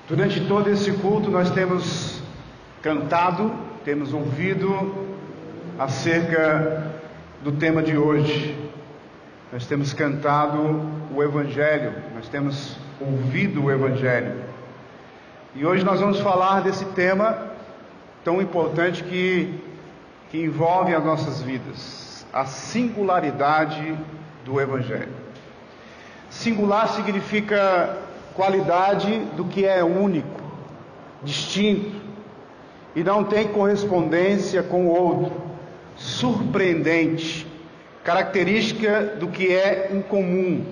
Durante todo esse culto nós temos cantado, temos ouvido acerca do tema de hoje. Nós temos cantado o Evangelho, nós temos ouvido o Evangelho. E hoje nós vamos falar desse tema tão importante que envolve as nossas vidas, a singularidade do Evangelho. Singular significa qualidade do que é único, distinto, e não tem correspondência com o outro, surpreendente, característica do que é incomum,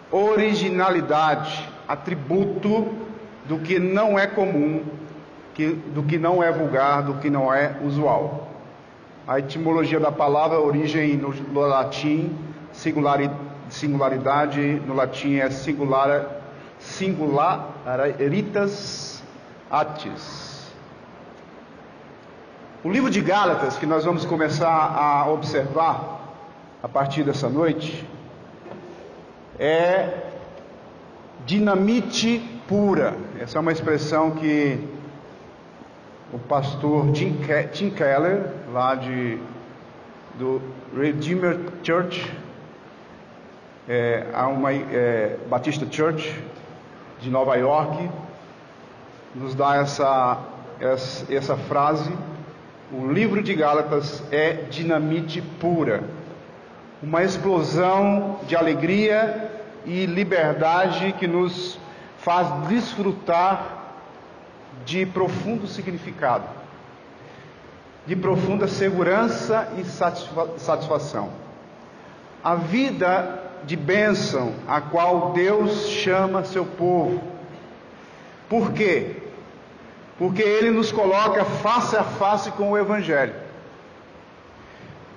originalidade, atributo do que não é comum, do que não é vulgar, do que não é usual. A etimologia da palavra, origem no latim, singularidade no latim é singularitas actis. O livro de Gálatas, que nós vamos começar a observar a partir dessa noite, é dinamite pura. Essa é uma expressão que o pastor Tim Keller, lá do Redeemer Church, Batista Church de Nova York, nos dá essa frase: o livro de Gálatas é dinamite pura, uma explosão de alegria e liberdade que nos faz desfrutar de profundo significado, de profunda segurança e satisfação. A vida de bênção a qual Deus chama seu povo. Por quê? Porque Ele nos coloca face a face com o Evangelho.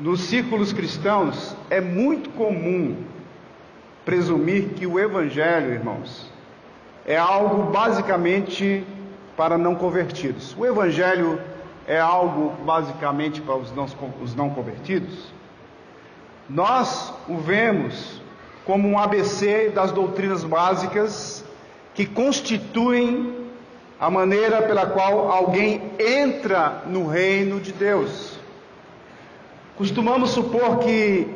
Nos círculos cristãos é muito comum presumir que o Evangelho, irmãos, é algo basicamente para não convertidos. O Evangelho é algo basicamente para os não convertidos. Nós o vemos como um ABC das doutrinas básicas que constituem a maneira pela qual alguém entra no reino de Deus. Costumamos supor que,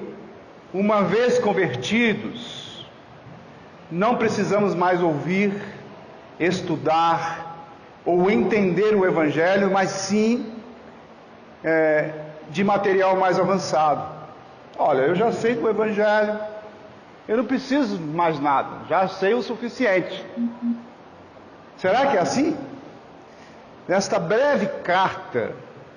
uma vez convertidos, não precisamos mais ouvir, estudar ou entender o Evangelho, mas sim de material mais avançado. Olha, eu já sei do Evangelho, eu não preciso mais nada, já sei o suficiente. Será que é assim? Nesta breve carta,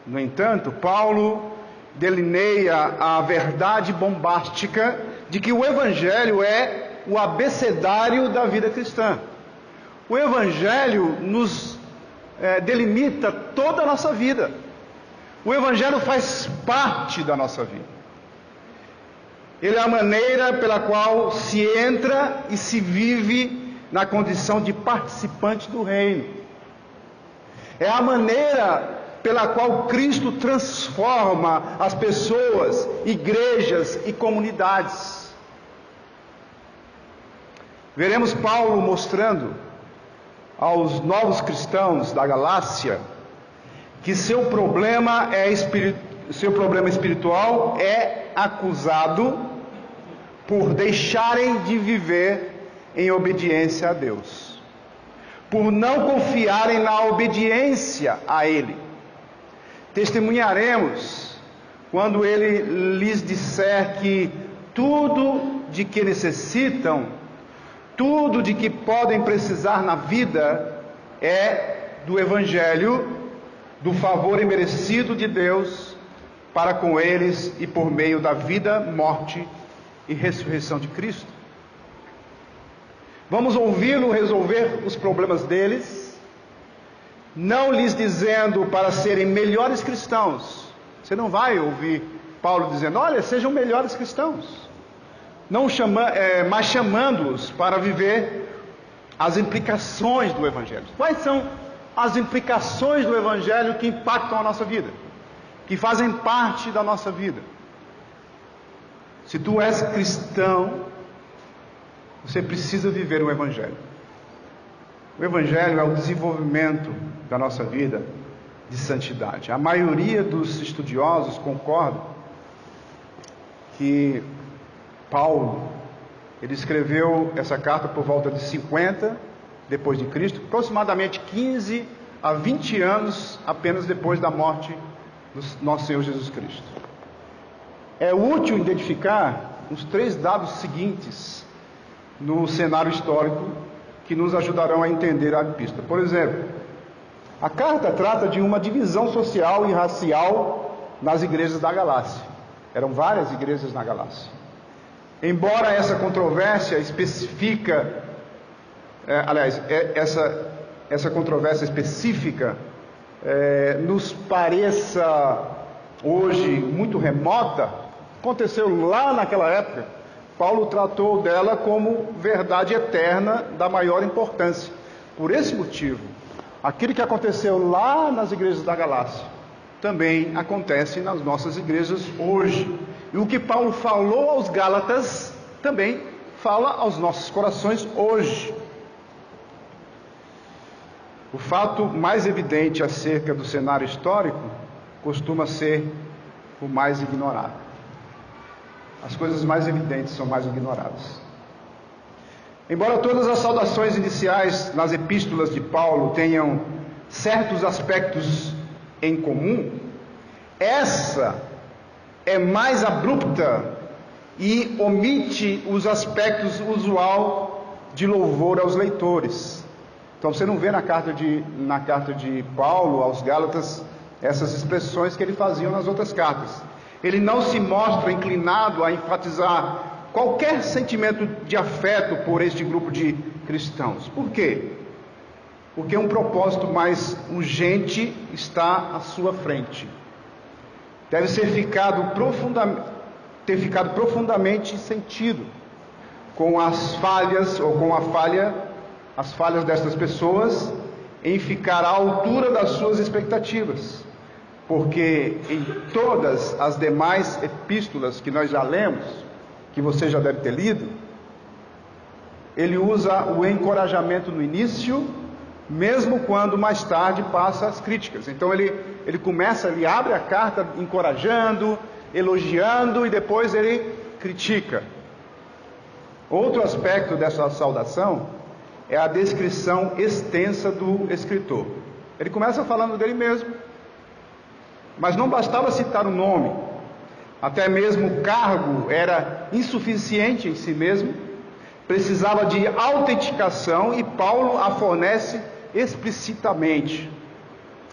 no entanto, Paulo delineia a verdade bombástica de que o Evangelho é o abecedário da vida cristã. O Evangelho nos delimita toda a nossa vida. O Evangelho faz parte da nossa vida. Ele é a maneira pela qual se entra e se vive na condição de participante do reino. É a maneira pela qual Cristo transforma as pessoas, igrejas e comunidades. Veremos Paulo mostrando aos novos cristãos da Galácia que seu problema espiritual é acusado por deixarem de viver em obediência a Deus, por não confiarem na obediência a Ele. Testemunharemos quando Ele lhes disser que tudo de que necessitam, tudo de que podem precisar na vida é do Evangelho, do favor imerecido de Deus para com eles e por meio da vida, morte e ressurreição de Cristo. Vamos ouvi-lo resolver os problemas deles, não lhes dizendo para serem melhores cristãos. Você não vai ouvir Paulo dizendo: olha, sejam melhores cristãos, mas chamando-os para viver as implicações do Evangelho. Quais são as implicações do Evangelho que impactam a nossa vida, que fazem parte da nossa vida? Se tu és cristão, você precisa viver o Evangelho. O Evangelho é o desenvolvimento da nossa vida de santidade. A maioria dos estudiosos concordam que Paulo, ele escreveu essa carta por volta de 50 depois de Cristo, aproximadamente 15 a 20 anos apenas depois da morte do nosso Senhor Jesus Cristo. É útil identificar os 3 dados seguintes no cenário histórico que nos ajudarão a entender a epístola. Por exemplo, a carta trata de uma divisão social e racial nas igrejas da Galácia. Eram várias igrejas na Galácia. Embora essa controvérsia específica, essa controvérsia específica nos pareça hoje muito remota, aconteceu lá naquela época. Paulo tratou dela como verdade eterna da maior importância. Por esse motivo, aquilo que aconteceu lá nas igrejas da Galácia também acontece nas nossas igrejas hoje. E o que Paulo falou aos Gálatas também fala aos nossos corações hoje. O fato mais evidente acerca do cenário histórico costuma ser o mais ignorado. As coisas mais evidentes são mais ignoradas. Embora todas as saudações iniciais nas epístolas de Paulo tenham certos aspectos em comum, essa é mais abrupta e omite os aspectos usual de louvor aos leitores. Então você não vê na carta de Paulo aos Gálatas essas expressões que ele fazia nas outras cartas. Ele não se mostra inclinado a enfatizar qualquer sentimento de afeto por este grupo de cristãos. Por quê? Porque um propósito mais urgente está à sua frente. Deve ter ficado profundamente sentido com as falhas destas pessoas em ficar à altura das suas expectativas. Porque em todas as demais epístolas que nós já lemos, que você já deve ter lido, ele usa o encorajamento no início, mesmo quando mais tarde passa as críticas. Então ele abre a carta encorajando, elogiando e depois ele critica. Outro aspecto dessa saudação é a descrição extensa do escritor. Ele começa falando dele mesmo, mas não bastava citar o nome, até mesmo o cargo era insuficiente em si mesmo, precisava de autenticação e Paulo a fornece explicitamente.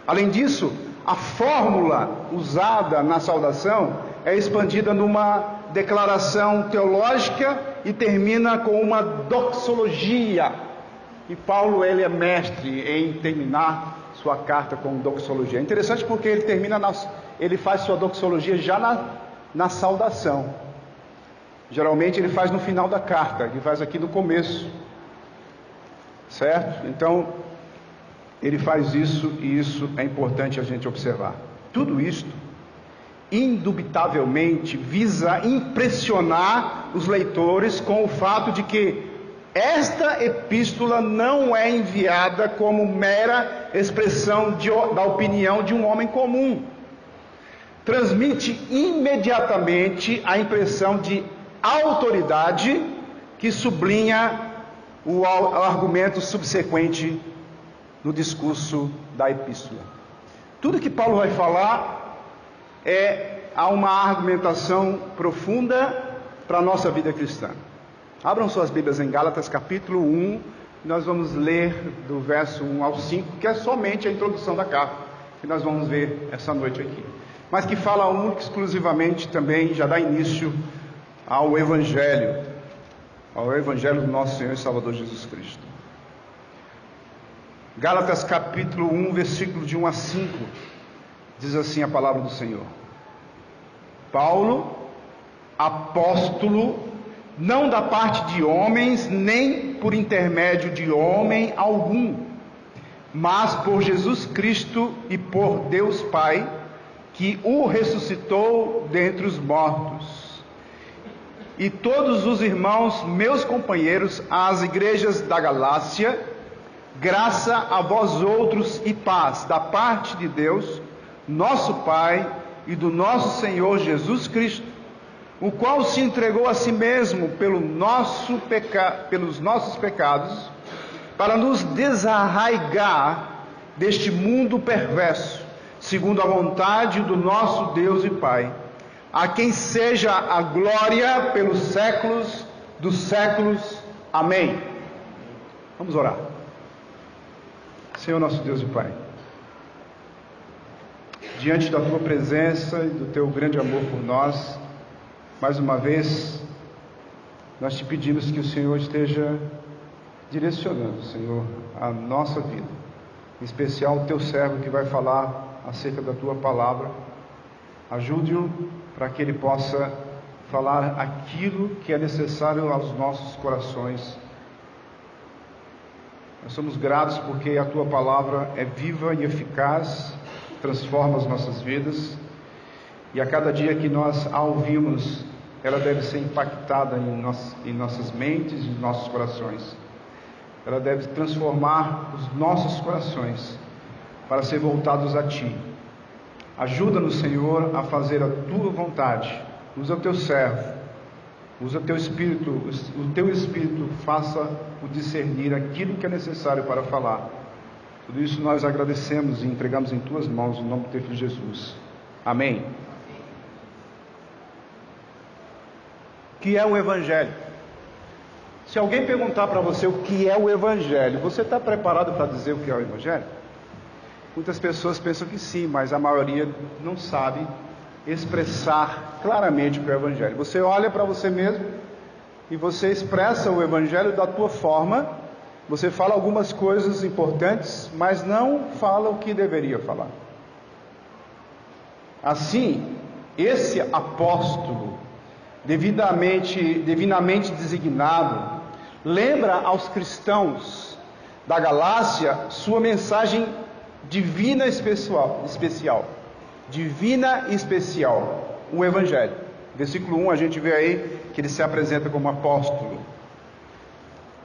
Além disso, a fórmula usada na saudação é expandida numa declaração teológica e termina com uma doxologia. E Paulo, ele é mestre em terminar sua carta com doxologia. É interessante porque ele faz sua doxologia já na saudação. Geralmente ele faz no final da carta, ele faz aqui no começo. Certo? Então, ele faz isso e isso é importante a gente observar. Tudo isto, indubitavelmente, visa impressionar os leitores com o fato de que esta epístola não é enviada como mera expressão da opinião de um homem comum. Transmite imediatamente a impressão de autoridade que sublinha o argumento subsequente no discurso da epístola. Tudo que Paulo vai falar há uma argumentação profunda para a nossa vida cristã. Abram suas Bíblias em Gálatas capítulo 1, nós vamos ler do verso 1 ao 5, que é somente a introdução da carta, que nós vamos ver essa noite aqui. Mas que fala única e exclusivamente também, já dá início ao Evangelho do nosso Senhor e Salvador Jesus Cristo. Gálatas capítulo 1, versículo de 1 a 5, diz assim a palavra do Senhor. Paulo, apóstolo, não da parte de homens, nem por intermédio de homem algum, mas por Jesus Cristo e por Deus Pai, que o ressuscitou dentre os mortos. E todos os irmãos, meus companheiros, às igrejas da Galácia, Graça a vós outros e paz da parte de Deus, nosso Pai, e do nosso Senhor Jesus Cristo, o qual se entregou a si mesmo pelos nossos pecados, para nos desarraigar deste mundo perverso, segundo a vontade do nosso Deus e Pai, a quem seja a glória pelos séculos dos séculos. Amém. Vamos orar. Senhor nosso Deus e Pai, diante da Tua presença e do Teu grande amor por nós, mais uma vez, nós Te pedimos que o Senhor esteja direcionando, Senhor, a nossa vida, em especial o Teu servo que vai falar acerca da Tua palavra. Ajude-o para que ele possa falar aquilo que é necessário aos nossos corações. Nós somos gratos porque a Tua palavra é viva e eficaz, transforma as nossas vidas, e a cada dia que nós a ouvimos, ela deve ser impactada em nossas mentes e em nossos corações. Ela deve transformar os nossos corações para ser voltados a Ti. Ajuda-nos, Senhor, a fazer a Tua vontade. Usa o Teu servo, usa o Teu Espírito, o Teu Espírito faça o discernir aquilo que é necessário para falar. Tudo isso nós agradecemos e entregamos em Tuas mãos, em nome do Teu Filho Jesus. Amém. O que é o Evangelho? Se alguém perguntar para você o que é o Evangelho, você está preparado para dizer o que é o Evangelho? Muitas pessoas pensam que sim, mas a maioria não sabe expressar claramente o que é o Evangelho. Você olha para você mesmo e você expressa o Evangelho da tua forma. Você fala algumas coisas importantes, mas não fala o que deveria falar. Assim, esse apóstolo, divinamente designado, lembra aos cristãos da Galácia sua mensagem divina especial. Divina e especial, o Evangelho. Versículo 1, a gente vê aí que ele se apresenta como apóstolo.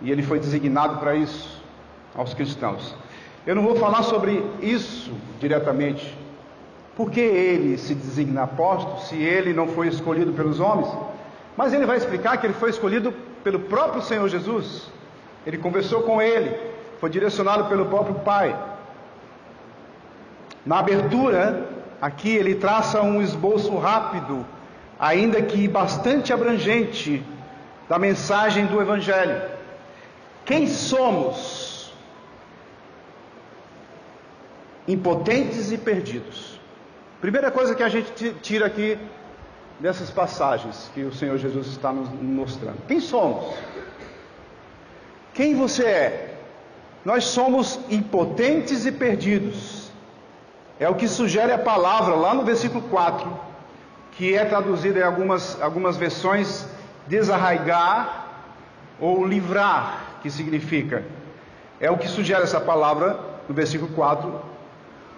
E ele foi designado para isso, aos cristãos. Eu não vou falar sobre isso diretamente. Por que ele se designa apóstolo, se ele não foi escolhido pelos homens? Mas ele vai explicar que ele foi escolhido pelo próprio Senhor Jesus. Ele conversou com ele, foi direcionado pelo próprio Pai. Na abertura, aqui ele traça um esboço rápido, ainda que bastante abrangente, da mensagem do Evangelho. Quem somos? Impotentes e perdidos. Primeira coisa que a gente tira aqui dessas passagens que o Senhor Jesus está nos mostrando. Quem somos? Quem você é? Nós somos impotentes e perdidos. É o que sugere a palavra lá no versículo 4, que é traduzida em algumas versões desarraigar ou livrar, que significa. É o que sugere essa palavra no versículo 4.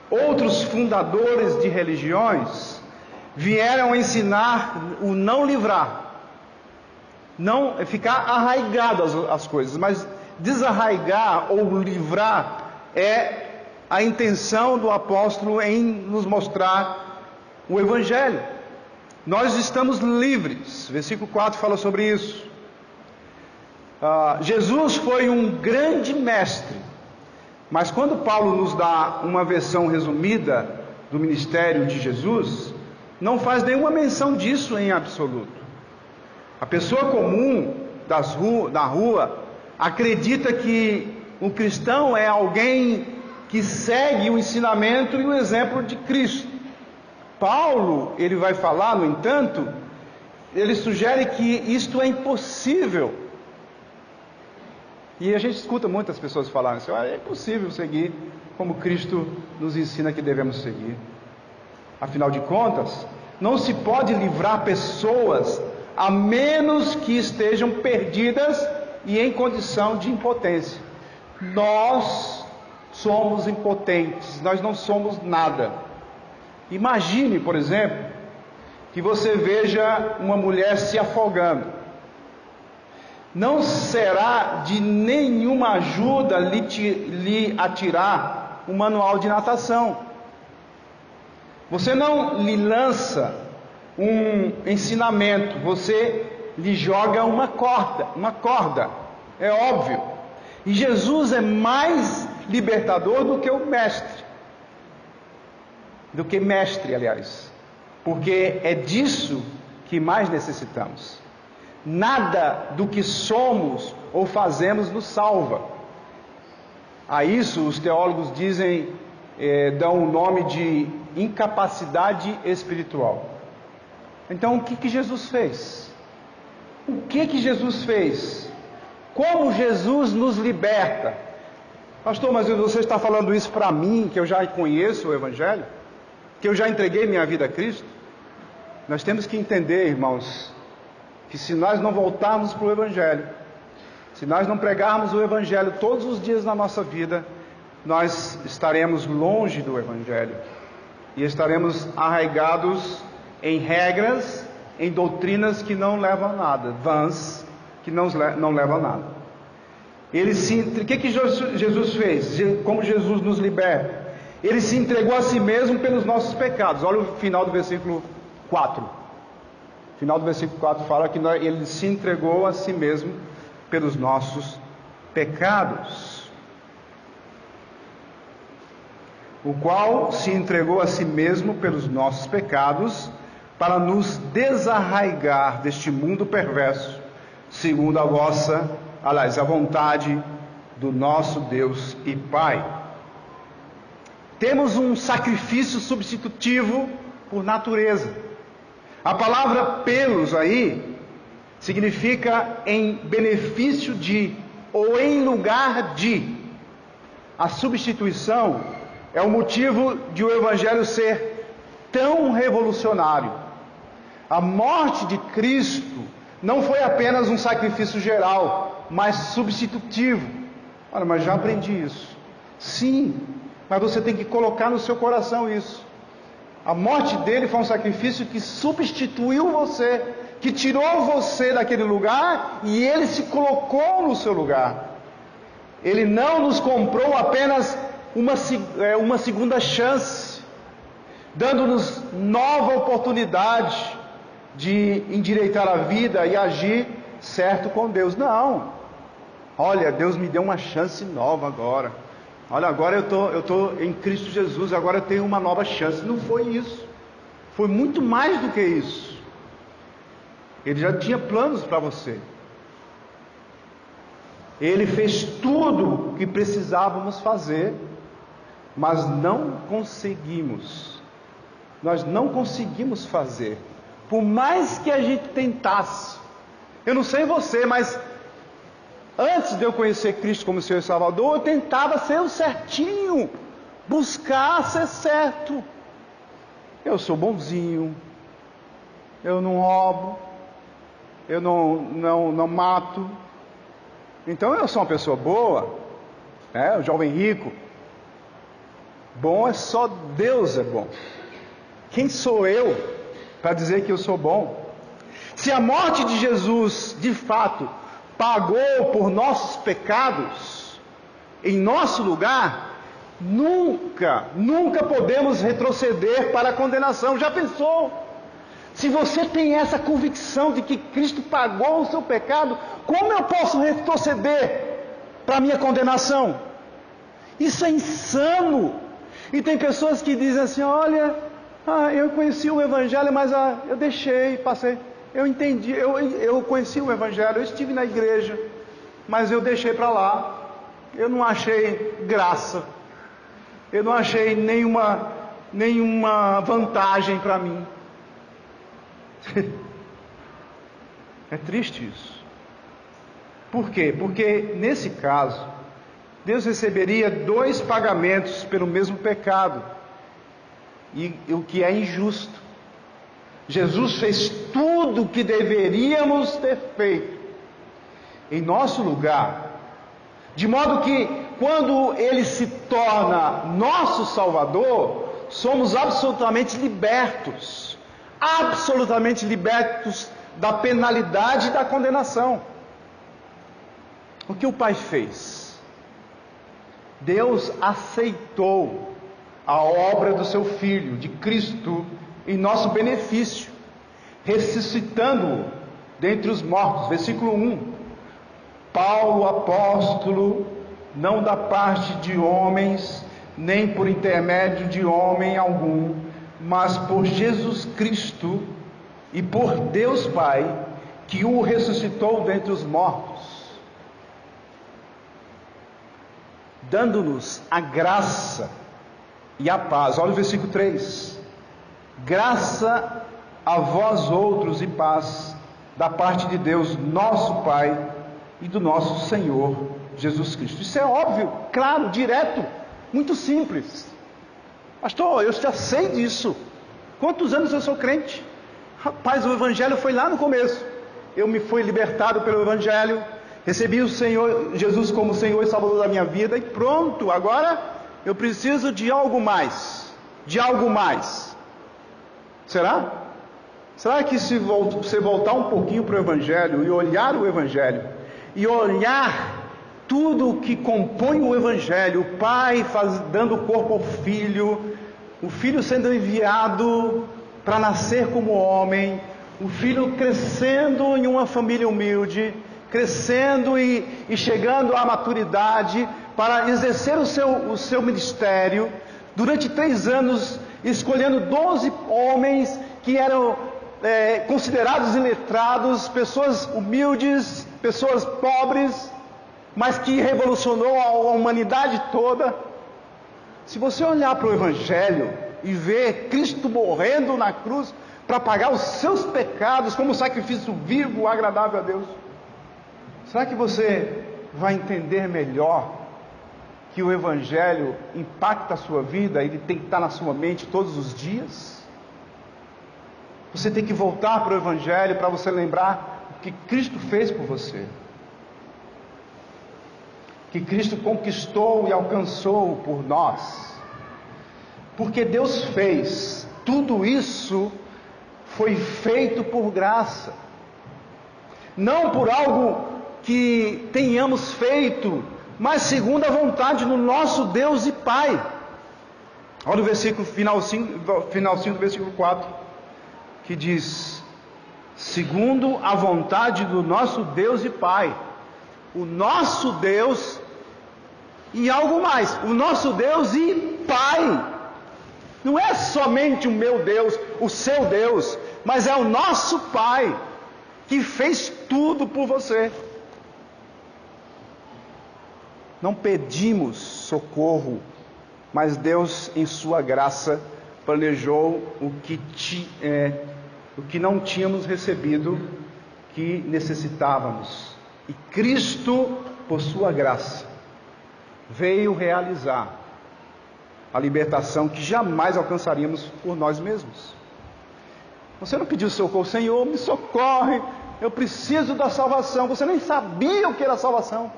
Outros fundadores de religiões vieram ensinar o não livrar, não ficar arraigado às coisas, mas desarraigar ou livrar é a intenção do apóstolo em nos mostrar o Evangelho. Nós estamos livres. Versículo 4 fala sobre isso. Jesus foi um grande mestre, mas quando Paulo nos dá uma versão resumida do ministério de Jesus, não faz nenhuma menção disso em absoluto. A pessoa comum da rua acredita que um cristão é alguém que segue o ensinamento e o exemplo de Cristo. Paulo, ele vai falar, no entanto, ele sugere que isto é impossível. E a gente escuta muitas pessoas falarem assim: é impossível seguir como Cristo nos ensina que devemos seguir. Afinal de contas, não se pode livrar pessoas a menos que estejam perdidas e em condição de impotência. Nós somos impotentes, nós não somos nada. Imagine, por exemplo, que você veja uma mulher se afogando. não será de nenhuma ajuda lhe atirar um manual de natação. Você não lhe lança um ensinamento, você lhe joga uma corda, é óbvio. E Jesus é mais libertador do que o mestre. Porque é disso que mais necessitamos. Nada do que somos ou fazemos nos salva. A isso os teólogos dizem, dão o nome de incapacidade espiritual. Então o que Jesus fez? O que Jesus fez? Como Jesus nos liberta? Pastor, mas você está falando isso para mim, que eu já conheço o Evangelho? Que eu já entreguei minha vida a Cristo? Nós temos que entender, irmãos, que se nós não voltarmos para o Evangelho, se nós não pregarmos o Evangelho todos os dias na nossa vida, nós estaremos longe do Evangelho e estaremos arraigados em regras, em doutrinas que não levam a nada, vãs, que não levam a nada. O que Jesus fez? Como Jesus nos liberta? Ele se entregou a si mesmo pelos nossos pecados. Olha o final do versículo 4. O final do versículo 4 fala que ele se entregou a si mesmo pelos nossos pecados. O qual se entregou a si mesmo pelos nossos pecados, para nos desarraigar deste mundo perverso, segundo a vontade do nosso Deus e Pai. Temos um sacrifício substitutivo por natureza. A palavra pelos aí significa em benefício de ou em lugar de. A substituição é o motivo de o Evangelho ser tão revolucionário. A morte de Cristo não foi apenas um sacrifício geral, mas substitutivo. Olha, mas já aprendi isso. Sim, mas você tem que colocar no seu coração isso. A morte dele foi um sacrifício que substituiu você, que tirou você daquele lugar e ele se colocou no seu lugar. Ele não nos comprou apenas uma segunda chance, dando-nos nova oportunidade de endireitar a vida e agir certo com Deus. Não. Olha, Deus me deu uma chance nova agora. Olha, agora eu estou em Cristo Jesus, agora eu tenho uma nova chance. Não foi isso. Foi muito mais do que isso. Ele já tinha planos para você. Ele fez tudo o que precisávamos fazer, mas não conseguimos. Nós não conseguimos fazer. Por mais que a gente tentasse. Eu não sei você, mas antes de eu conhecer Cristo como Senhor e Salvador, eu tentava ser o certinho, buscar ser certo. Eu sou bonzinho, eu não roubo, eu não mato. Então eu sou uma pessoa boa, o jovem rico. Bom é só Deus é bom. Quem sou eu para dizer que eu sou bom? Se a morte de Jesus, de fato, pagou por nossos pecados, em nosso lugar, nunca podemos retroceder para a condenação. Já pensou? Se você tem essa convicção de que Cristo pagou o seu pecado, como eu posso retroceder para a minha condenação? Isso é insano. E tem pessoas que dizem assim: olha, eu conheci o Evangelho, mas eu deixei, passei. Eu entendi, eu conheci o Evangelho, eu estive na igreja, mas eu deixei para lá. Eu não achei graça, eu não achei nenhuma vantagem para mim. É triste isso. Por quê? Porque nesse caso, Deus receberia 2 pagamentos pelo mesmo pecado, e o que é injusto. Jesus fez tudo o que deveríamos ter feito em nosso lugar, de modo que quando Ele se torna nosso Salvador, somos absolutamente libertos da penalidade e da condenação. O que o Pai fez? Deus aceitou a obra do seu Filho, de Cristo, em nosso benefício, ressuscitando-o dentre os mortos. Versículo 1. Paulo, apóstolo, não da parte de homens, nem por intermédio de homem algum, mas por Jesus Cristo e por Deus Pai, que o ressuscitou dentre os mortos, dando-nos a graça e a paz. Olha o versículo 3. Graça a vós outros e paz, da parte de Deus, nosso Pai, e do nosso Senhor Jesus Cristo. Isso é óbvio, claro, direto, muito simples. Pastor, eu já sei disso. Quantos anos eu sou crente? Rapaz, o Evangelho foi lá no começo. Eu me fui libertado pelo Evangelho, recebi o Senhor Jesus como Senhor e Salvador da minha vida, e pronto, agora eu preciso de algo mais. De algo mais. Será? Será que se você voltar um pouquinho para o Evangelho e olhar o Evangelho, e olhar tudo o que compõe o Evangelho, o Pai dando corpo ao Filho, o Filho sendo enviado para nascer como homem, o Filho crescendo em uma família humilde, crescendo e chegando à maturidade para exercer o seu ministério, durante 3 anos, escolhendo 12 homens que eram considerados iletrados, pessoas humildes, pessoas pobres, mas que revolucionou a humanidade toda. Se você olhar para o Evangelho e ver Cristo morrendo na cruz para pagar os seus pecados como sacrifício vivo, agradável a Deus, será que você vai entender melhor que o Evangelho impacta a sua vida? Ele tem que estar na sua mente todos os dias. Você tem que voltar para o Evangelho para você lembrar o que Cristo fez por você, que Cristo conquistou e alcançou por nós. Porque Deus fez tudo isso, foi feito por graça, não por algo que tenhamos feito, mas segundo a vontade do nosso Deus e Pai. Olha o versículo finalzinho do versículo 4, que diz: segundo a vontade do nosso Deus e Pai. O nosso Deus e algo mais, o nosso Deus e Pai. Não é somente o meu Deus, o seu Deus, mas é o nosso Pai, que fez tudo por você. Não pedimos socorro, mas Deus, em sua graça, planejou o que não tínhamos recebido, que necessitávamos. E Cristo, por sua graça, veio realizar a libertação que jamais alcançaríamos por nós mesmos. Você não pediu socorro: Senhor, me socorre, eu preciso da salvação. Você nem sabia o que era salvação.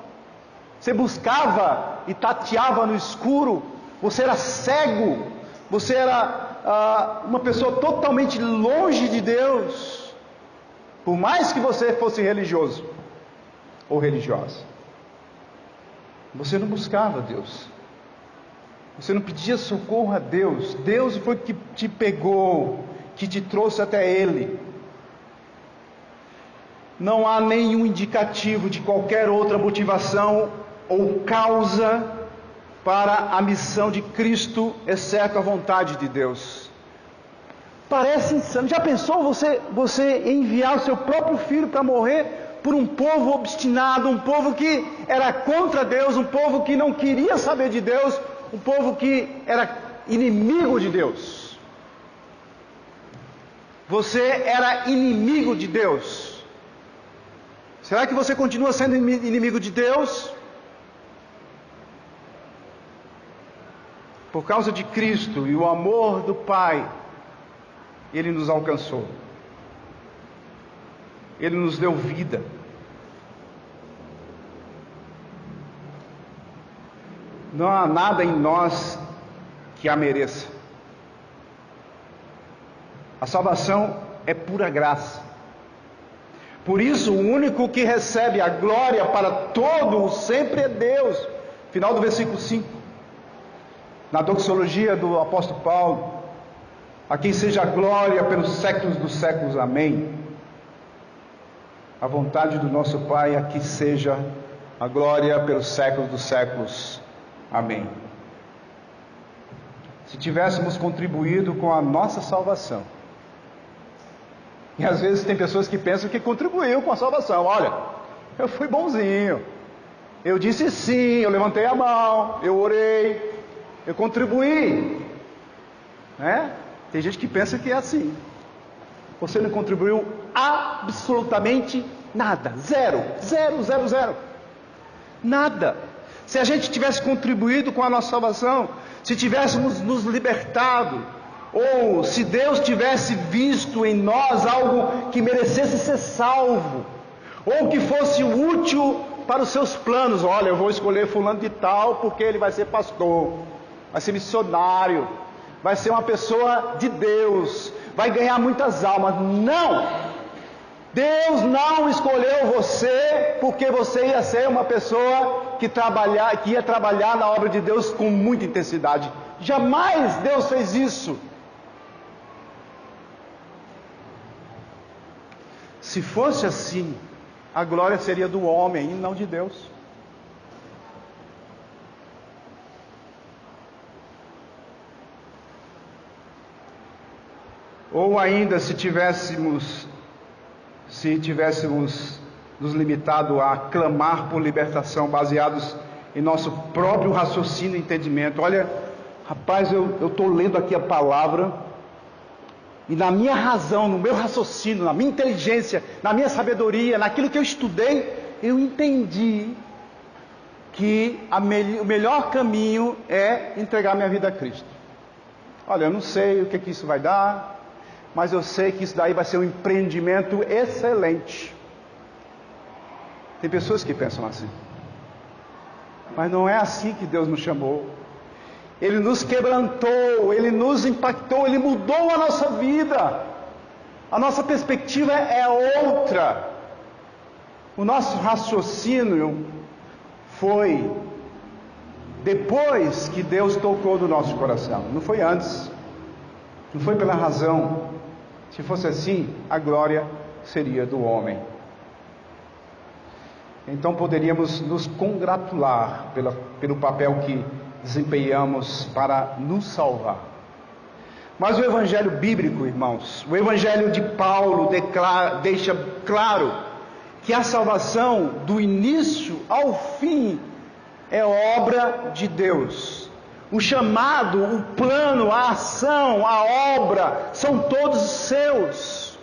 Você buscava e tateava no escuro. Você era cego. Você era uma pessoa totalmente longe de Deus, por mais que você fosse religioso ou religiosa. Você não buscava Deus, você não pedia socorro a Deus. Deus foi que te pegou, que te trouxe até Ele. Não há nenhum indicativo de qualquer outra motivação ou causa para a missão de Cristo, exceto a vontade de Deus. Parece insano. Já pensou você enviar o seu próprio filho para morrer por um povo obstinado, um povo que era contra Deus, um povo que não queria saber de Deus, um povo que era inimigo de Deus? Você era inimigo de Deus. Será que você continua sendo inimigo de Deus? Por causa de Cristo e o amor do Pai, Ele nos alcançou. Ele nos deu vida. Não há nada em nós que a mereça. A salvação é pura graça. Por isso, o único que recebe a glória para todo o sempre é Deus. Final do versículo 5. Na doxologia do apóstolo Paulo: a quem seja a glória pelos séculos dos séculos. Amém. A vontade do nosso Pai é que seja a glória pelos séculos dos séculos. Amém. Se tivéssemos contribuído com a nossa salvação, e às vezes tem pessoas que pensam que contribuiu com a salvação. Olha, eu fui bonzinho, eu disse sim, eu levantei a mão, eu orei, eu contribuí, né? Tem gente que pensa que é assim. Você não contribuiu absolutamente nada. Zero. Nada. Se a gente tivesse contribuído com a nossa salvação, se tivéssemos nos libertado, ou se Deus tivesse visto em nós algo que merecesse ser salvo, ou que fosse útil para os seus planos: olha, eu vou escolher fulano de tal porque ele vai ser pastor, vai ser missionário, vai ser uma pessoa de Deus, vai ganhar muitas almas. Não! Deus não escolheu você porque você ia ser uma pessoa que ia trabalhar na obra de Deus com muita intensidade. Jamais Deus fez isso. Se fosse assim, a glória seria do homem e não de Deus. Ou ainda, se tivéssemos nos limitado a clamar por libertação baseados em nosso próprio raciocínio e entendimento. Olha, rapaz, eu estou lendo aqui a palavra, e na minha razão, no meu raciocínio, na minha inteligência, na minha sabedoria, naquilo que eu estudei, eu entendi que o melhor caminho é entregar minha vida a Cristo. Olha, eu não sei o que isso vai dar, mas eu sei que isso daí vai ser um empreendimento excelente. Tem pessoas que pensam assim. Mas não é assim que Deus nos chamou. Ele nos quebrantou, Ele nos impactou, Ele mudou a nossa vida. A nossa perspectiva é outra. O nosso raciocínio foi depois que Deus tocou no nosso coração. Não foi antes. Não foi pela razão. Se fosse assim, a glória seria do homem. Então poderíamos nos congratular pelo papel que desempenhamos para nos salvar. Mas o Evangelho bíblico, irmãos, o Evangelho de Paulo deixa claro que a salvação, do início ao fim, é obra de Deus. O chamado, o plano, a ação, a obra, são todos seus.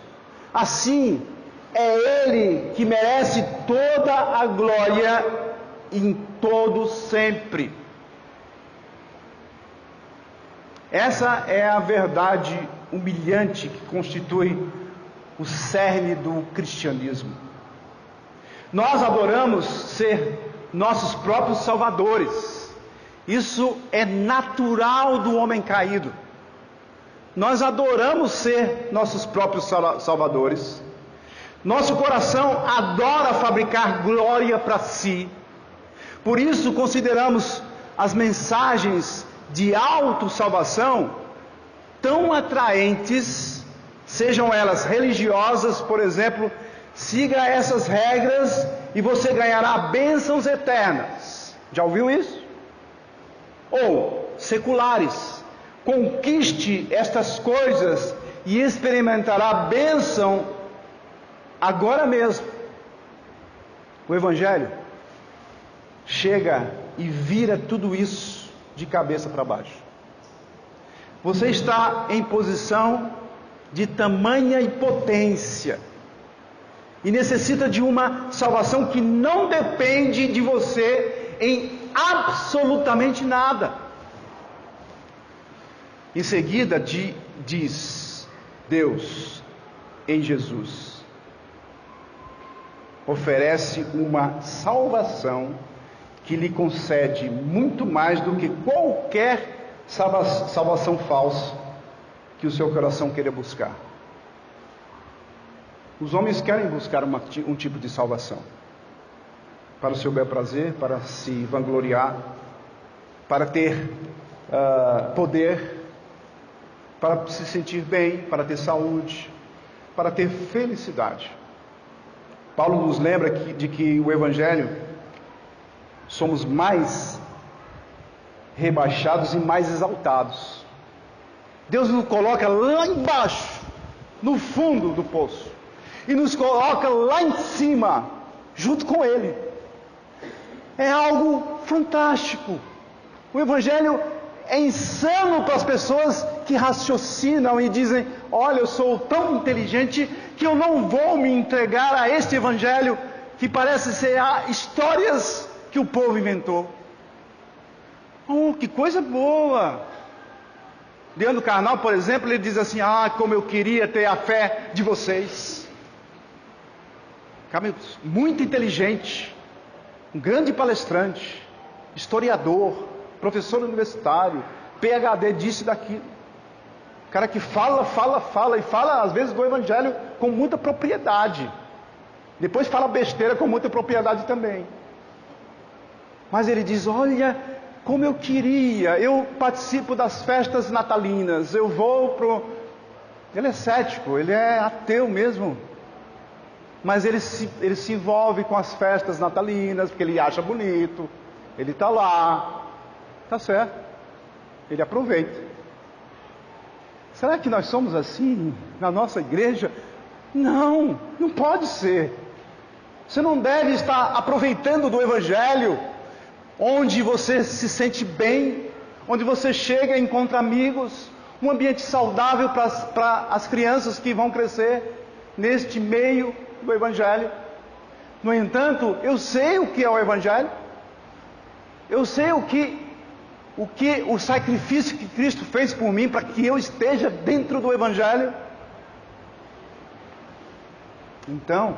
Assim, é Ele que merece toda a glória em todo sempre. Essa é a verdade humilhante que constitui o cerne do cristianismo. Nós adoramos ser nossos próprios salvadores. Isso é natural do homem caído. Nós adoramos ser nossos próprios salvadores. Nosso coração adora fabricar glória para si. Por isso consideramos as mensagens de autossalvação tão atraentes, sejam elas religiosas, por exemplo: siga essas regras e você ganhará bênçãos eternas. Já ouviu isso? Ou seculares: conquiste estas coisas e experimentará bênção agora mesmo. O Evangelho chega e vira tudo isso de cabeça para baixo. Você está em posição de tamanha impotência e necessita de uma salvação que não depende de você em absolutamente nada. Em seguida diz Deus em Jesus oferece uma salvação que lhe concede muito mais do que qualquer salvação falsa que o seu coração queira buscar. Os homens querem buscar um tipo de salvação, para o seu bel prazer, para se vangloriar, para ter poder, para se sentir bem, para ter saúde, para ter felicidade. Paulo nos lembra de que o Evangelho somos mais rebaixados e mais exaltados. Deus nos coloca lá embaixo, no fundo do poço, e nos coloca lá em cima, junto com Ele. É algo fantástico. O Evangelho é insano para as pessoas que raciocinam e dizem: olha, eu sou tão inteligente que eu não vou me entregar a este Evangelho que parece ser histórias que o povo inventou. Oh, que coisa boa! Leandro Carnal, por exemplo, ele diz assim: como eu queria ter a fé de vocês. Cara, muito inteligente, um grande palestrante, historiador, professor universitário, PhD disso e daquilo. Cara que fala e fala às vezes do Evangelho com muita propriedade. Depois fala besteira com muita propriedade também. Mas ele diz: olha, como eu queria, eu participo das festas natalinas, eu vou pro... Ele é cético, ele é ateu mesmo. Mas ele se envolve com as festas natalinas, porque ele acha bonito, ele está lá, está certo, ele aproveita. Será que nós somos assim na nossa igreja? Não, não pode ser. Você não deve estar aproveitando do Evangelho, onde você se sente bem, onde você chega e encontra amigos, um ambiente saudável para as crianças que vão crescer neste meio do Evangelho. No entanto, eu sei o que é o Evangelho, eu sei o sacrifício que Cristo fez por mim para que eu esteja dentro do Evangelho. Então,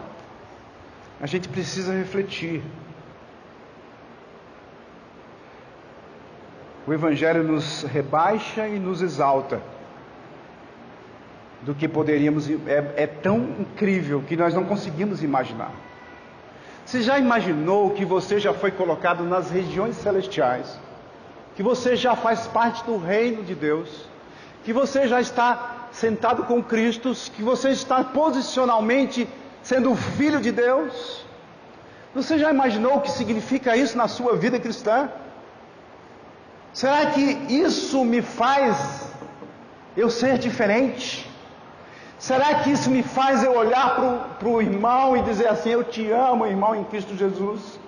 a gente precisa refletir. O Evangelho nos rebaixa e nos exalta do que poderíamos. É tão incrível que nós não conseguimos imaginar. Você já imaginou que você já foi colocado nas regiões celestiais? Que você já faz parte do reino de Deus? Que você já está sentado com Cristo? Que você está posicionalmente sendo o filho de Deus? Você já imaginou o que significa isso na sua vida cristã? Será que isso me faz eu ser diferente? Será que isso me faz eu olhar para o irmão e dizer assim: eu te amo, irmão, em Cristo Jesus?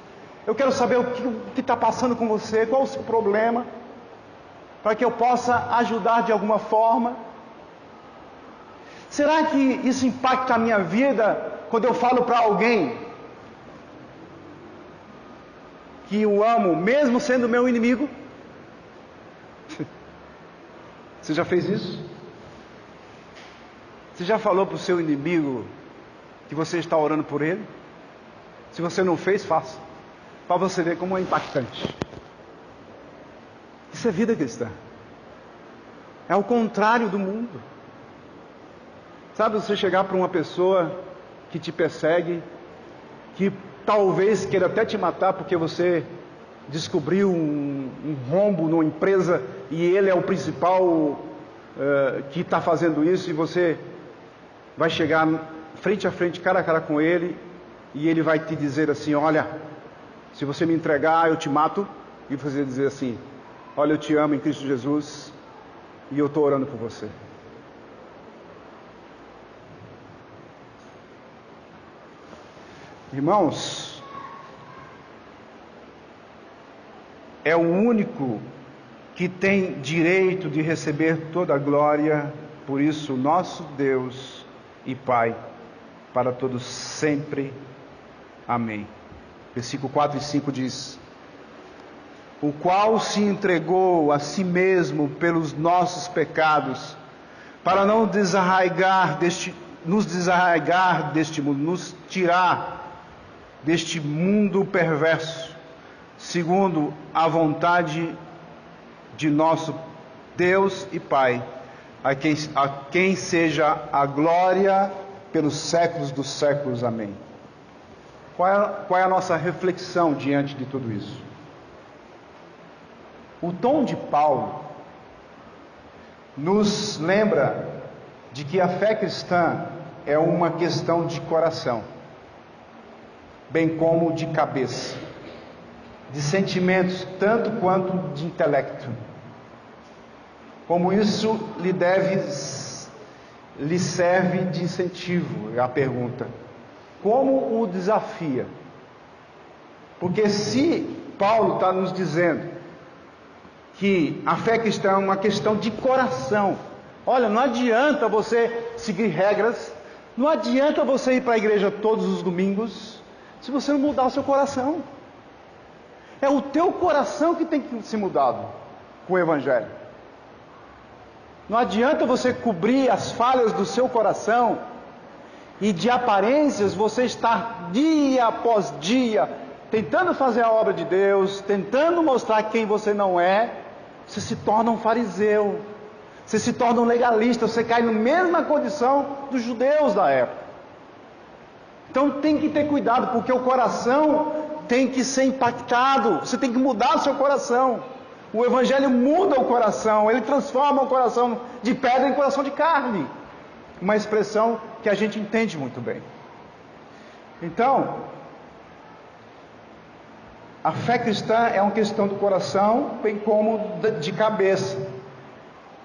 Eu quero saber o que está passando com você, qual o seu problema, para que eu possa ajudar de alguma forma. Será que isso impacta a minha vida quando eu falo para alguém que o amo, mesmo sendo meu inimigo? Você já fez isso? Você já falou para o seu inimigo que você está orando por ele? Se você não fez, faça, para você ver como é impactante. Isso é vida cristã. É o contrário do mundo. Sabe, você chegar para uma pessoa que te persegue, que talvez queira até te matar porque você descobriu um rombo numa empresa e ele é o principal que está fazendo isso, e você vai chegar frente a frente, cara a cara com ele, e ele vai te dizer assim: olha, se você me entregar eu te mato, e você dizer assim: olha, eu te amo em Cristo Jesus e eu estou orando por você. Irmãos, é o único que tem direito de receber toda a glória, por isso nosso Deus e Pai, para todos sempre. Amém. Versículo 4 e 5 diz: o qual se entregou a si mesmo pelos nossos pecados, para nos desarraigar deste mundo, nos tirar deste mundo perverso, segundo a vontade de nosso Deus e Pai, a quem seja a glória pelos séculos dos séculos. Amém. Qual é a nossa reflexão diante de tudo isso? O tom de Paulo nos lembra de que a fé cristã é uma questão de coração, bem como de cabeça, de sentimentos, tanto quanto de intelecto. Como isso lhe serve de incentivo, é a pergunta. Como o desafia? Porque se Paulo está nos dizendo que a fé cristã é uma questão de coração, olha, não adianta você seguir regras, não adianta você ir para a igreja todos os domingos, se você não mudar o seu coração. É o teu coração que tem que ser mudado com o Evangelho. Não adianta você cobrir as falhas do seu coração e de aparências você estar dia após dia tentando fazer a obra de Deus, tentando mostrar quem você não é. Você se torna um fariseu, você se torna um legalista, você cai na mesma condição dos judeus da época. Então tem que ter cuidado, porque o coração tem que ser impactado, você tem que mudar o seu coração. O Evangelho muda o coração, ele transforma o coração de pedra em coração de carne. Uma expressão que a gente entende muito bem. Então, a fé cristã é uma questão do coração, bem como de cabeça.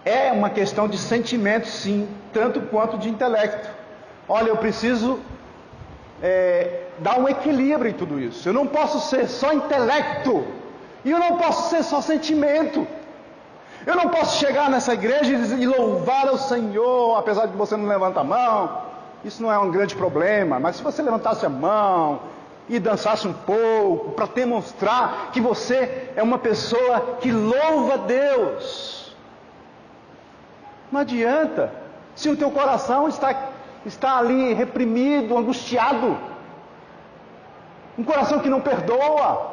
É uma questão de sentimento, sim, tanto quanto de intelecto. Olha, eu preciso dar um equilíbrio em tudo isso. Eu não posso ser só intelecto, e eu não posso ser só sentimento. Eu não posso chegar nessa igreja e louvar ao Senhor, apesar de você não levantar a mão. Isso não é um grande problema, mas se você levantasse a mão e dançasse um pouco, para demonstrar que você é uma pessoa que louva a Deus, não adianta, se o teu coração está ali reprimido, angustiado, um coração que não perdoa.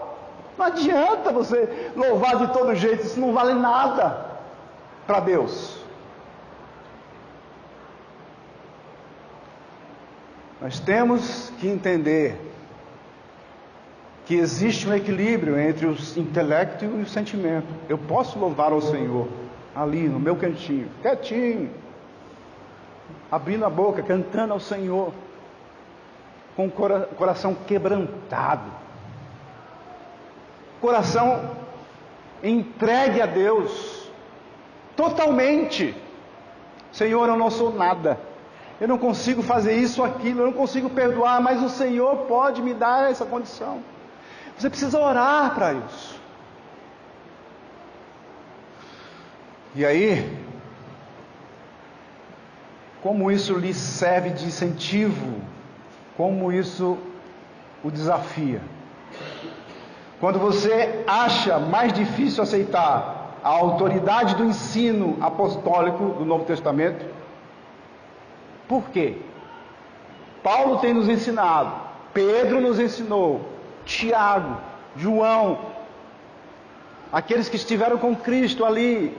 Não adianta você louvar de todo jeito, isso não vale nada para Deus. Nós temos que entender que existe um equilíbrio entre o intelecto e o sentimento. Eu posso louvar ao Senhor ali no meu cantinho, quietinho, abrindo a boca, cantando ao Senhor, com o coração quebrantado, coração entregue a Deus, totalmente. Senhor, eu não sou nada, eu não consigo fazer isso ou aquilo, eu não consigo perdoar, mas o Senhor pode me dar essa condição. Você precisa orar para isso. E aí, como isso lhe serve de incentivo? Como isso o desafia? Quando você acha mais difícil aceitar a autoridade do ensino apostólico do Novo Testamento, por quê? Paulo tem nos ensinado, Pedro nos ensinou, Tiago, João, aqueles que estiveram com Cristo ali,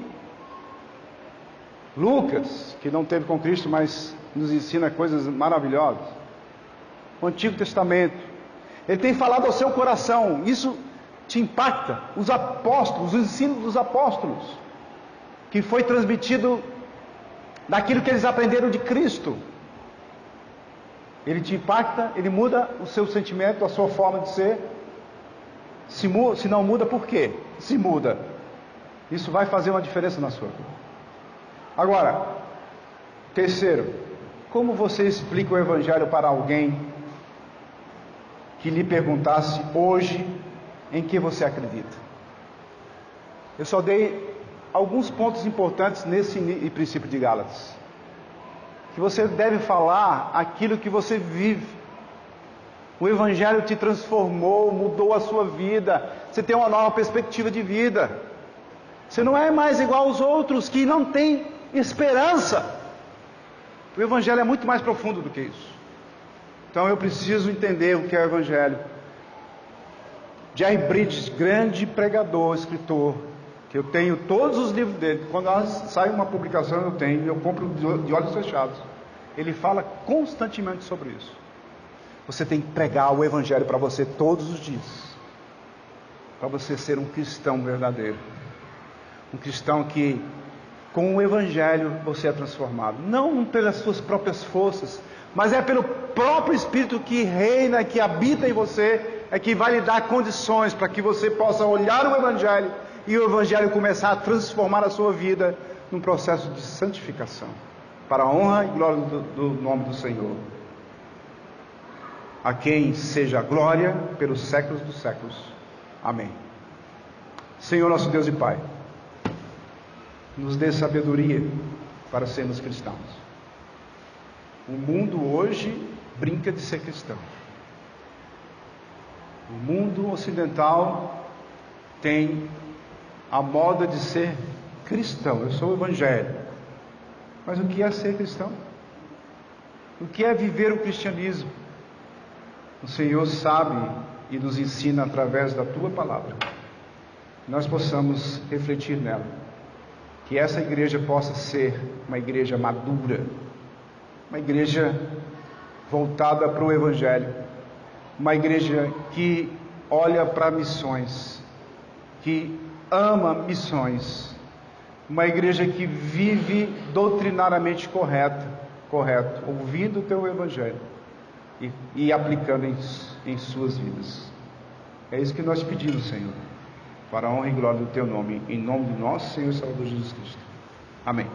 Lucas, que não esteve com Cristo, mas nos ensina coisas maravilhosas, o Antigo Testamento, ele tem falado ao seu coração, isso te impacta, os apóstolos, os ensinos dos apóstolos, que foi transmitido daquilo que eles aprenderam de Cristo, ele te impacta, ele muda o seu sentimento, a sua forma de ser. Se não muda, por quê? Se muda, isso vai fazer uma diferença na sua vida. Agora, terceiro, como você explica o Evangelho para alguém que lhe perguntasse hoje em que você acredita? Eu só dei alguns pontos importantes nesse princípio de Gálatas. Que você deve falar aquilo que você vive. O Evangelho te transformou, mudou a sua vida. Você tem uma nova perspectiva de vida. Você não é mais igual aos outros que não têm esperança. O Evangelho é muito mais profundo do que isso. Então eu preciso entender o que é o Evangelho. Jerry Bridges, grande pregador, escritor, que eu tenho todos os livros dele. Quando sai uma publicação eu compro de olhos fechados. ele fala constantemente sobre isso. Você tem que pregar o Evangelho para você todos os dias, para você ser um cristão verdadeiro, um cristão que com o Evangelho você é transformado, não pelas suas próprias forças, mas é pelo próprio Espírito que reina, que habita em você, é que vai lhe dar condições para que você possa olhar o Evangelho e o Evangelho começar a transformar a sua vida num processo de santificação, para a honra e glória do nome do Senhor. A quem seja a glória pelos séculos dos séculos. Amém. Senhor nosso Deus e Pai, nos dê sabedoria para sermos cristãos. O mundo hoje brinca de ser cristão. O mundo ocidental tem a moda de ser cristão. Eu sou o Evangelho. Mas o que é ser cristão? O que é viver o cristianismo? O Senhor sabe e nos ensina através da Tua palavra. Que nós possamos refletir nela. Que essa igreja possa ser uma igreja madura, uma igreja voltada para o Evangelho, uma igreja que olha para missões, que ama missões, uma igreja que vive doutrinariamente correto, ouvindo o Teu Evangelho e aplicando em suas vidas. É isso que nós pedimos, Senhor, para a honra e glória do Teu nome, em nome do nosso Senhor e Salvador Jesus Cristo. Amém.